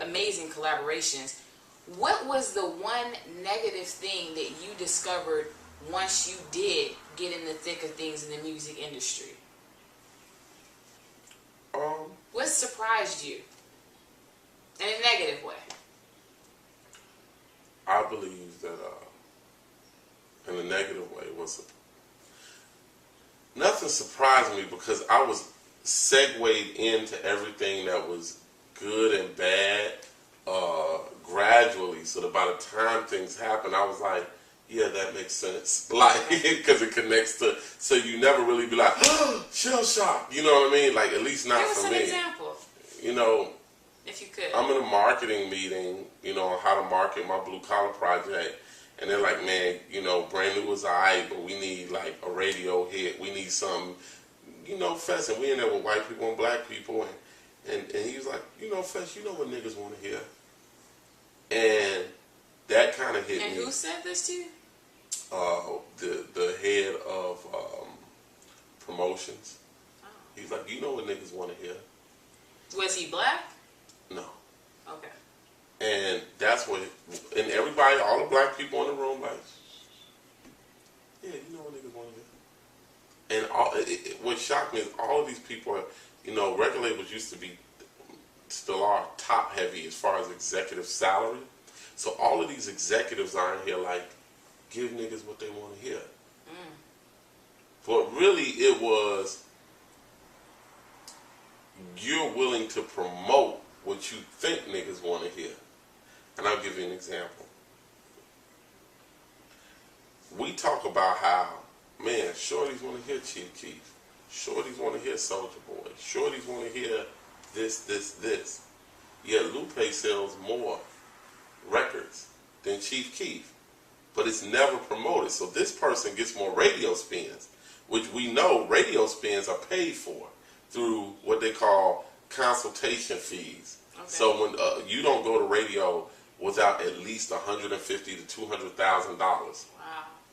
amazing collaborations. What was the one negative thing that you discovered once you did get in the thick of things in the music industry? What surprised you in a negative way? I believe that in a negative way was nothing surprised me because I was segued into everything that was good and bad gradually. So that by the time things happened, I was like, yeah, that makes sense. Like, because it connects to, so you never really be like, oh, shell shock. You know what I mean? Like, at least not for me. Give us an example. You know, if you could. I'm in a marketing meeting, you know, on how to market my blue collar project. And they're like, man, you know, brand new was alright, but we need like a radio hit. We need some, you know, Fest. And we in there with white people and black people. And he was like, you know, Fest, you know what niggas want to hear. And that kind of hit me. And who said this to you? The head of promotions. Oh. He's like, you know what niggas want to hear. Was he black? No. Okay. And that's what, and everybody, all the black people in the room, like, yeah, you know what niggas want to hear. And what shocked me is all of these people are, you know, record labels used to be, still are top heavy as far as executive salary. So all of these executives are in here like, give niggas what they want to hear. But really it was, you're willing to promote what you think niggas want to hear. And I'll give you an example. We talk about how, man, shorties want to hear Chief Keef. Shorties want to hear Soulja Boy. Shorties want to hear this. Yet Lupe sells more records than Chief Keef. But it's never promoted. So this person gets more radio spins, which we know radio spins are paid for through what they call consultation fees. Okay. So when you don't go to radio without at least $150,000 to $200,000. Wow.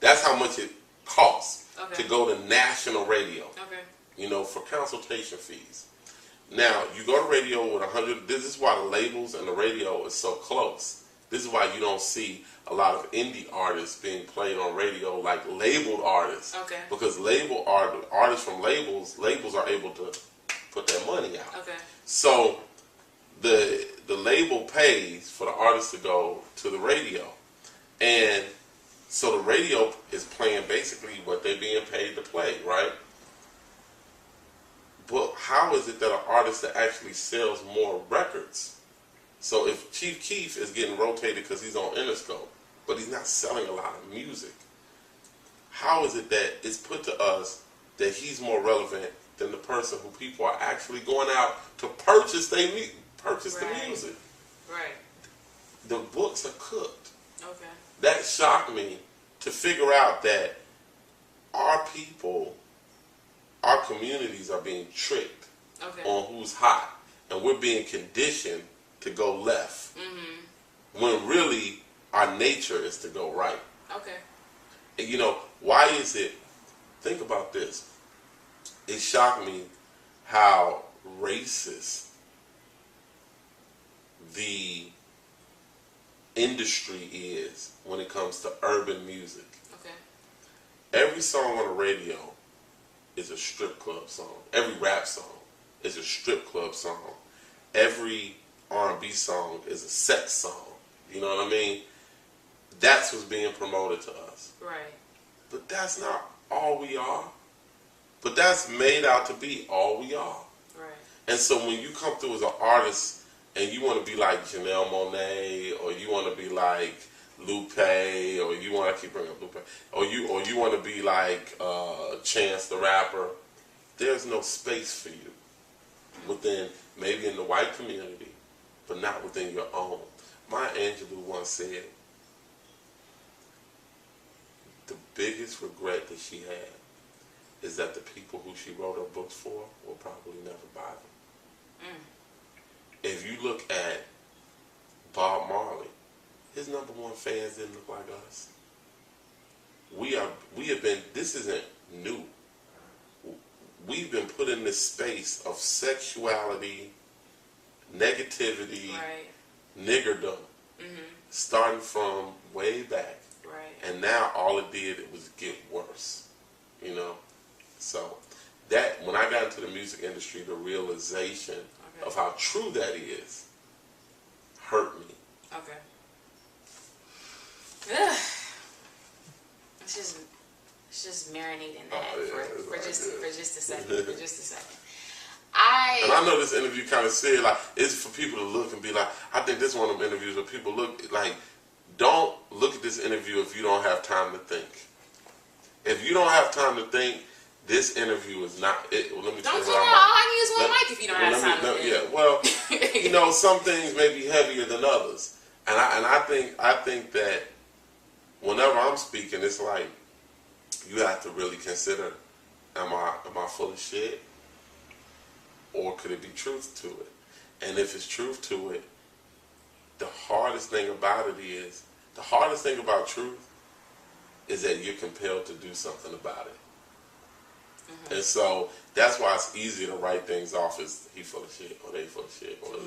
That's how much it costs to go to national radio. Okay. You know, for consultation fees. Now you go to radio with 100. This is why the labels and the radio is so close. This is why you don't see a lot of indie artists being played on radio like labeled artists. Okay. Because label artists from labels are able to put their money out. Okay. So the label pays for the artist to go to the radio. And so the radio is playing basically what they're being paid to play, right? But how is it that an artist that actually sells more records? So if Chief Keef is getting rotated because he's on Interscope, but he's not selling a lot of music, how is it that it's put to us that he's more relevant than the person who people are actually going out to purchase the music? Right. The books are cooked. Okay. That shocked me to figure out that our people, our communities are being tricked on who's hot, and we're being conditioned to go left, when really our nature is to go right. Okay. And you know, why is it, think about this, it shocked me how racist the industry is when it comes to urban music. Okay. Every song on the radio is a strip club song. Every rap song is a strip club song. Every R&B song is a sex song. You know what I mean? That's what's being promoted to us. Right. But that's not all we are. But that's made out to be all we are. Right. And so when you come through as an artist and you want to be like Janelle Monáe, or you want to be like Lupe, or you want to keep bringing up Lupe, or you want to be like Chance the Rapper, there's no space for you within, maybe in the white community, but not within your own. Maya Angelou once said, the biggest regret that she had is that the people who she wrote her books for will probably never buy them. If you look at Bob Marley, his #1 fans didn't look like us. We have been, this isn't new. We've been put in this space of sexuality negativity, Right. niggerdom, starting from way back. Right. And now all it did was get worse, you know. So that when I got into the music industry, the realization of how true that is hurt me. Okay. Ugh. It's just marinating that for just a second. And I know this interview kind of said, like, it's for people to look and be like, I think this is one of them interviews where people look, like, don't look at this interview if you don't have time to think. If you don't have time to think, this interview is not it. Well, let me tell you all I need is one mic if you don't have time to think. Yeah, well, you know, some things may be heavier than others. And I think that whenever I'm speaking, it's like, you have to really consider, am I full of shit? Or could it be truth to it? And if it's truth to it, the hardest thing about truth is that you're compelled to do something about it. And so that's why it's easy to write things off as he full of shit or they full of shit or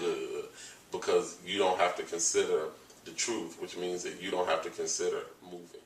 because you don't have to consider the truth, which means that you don't have to consider moving.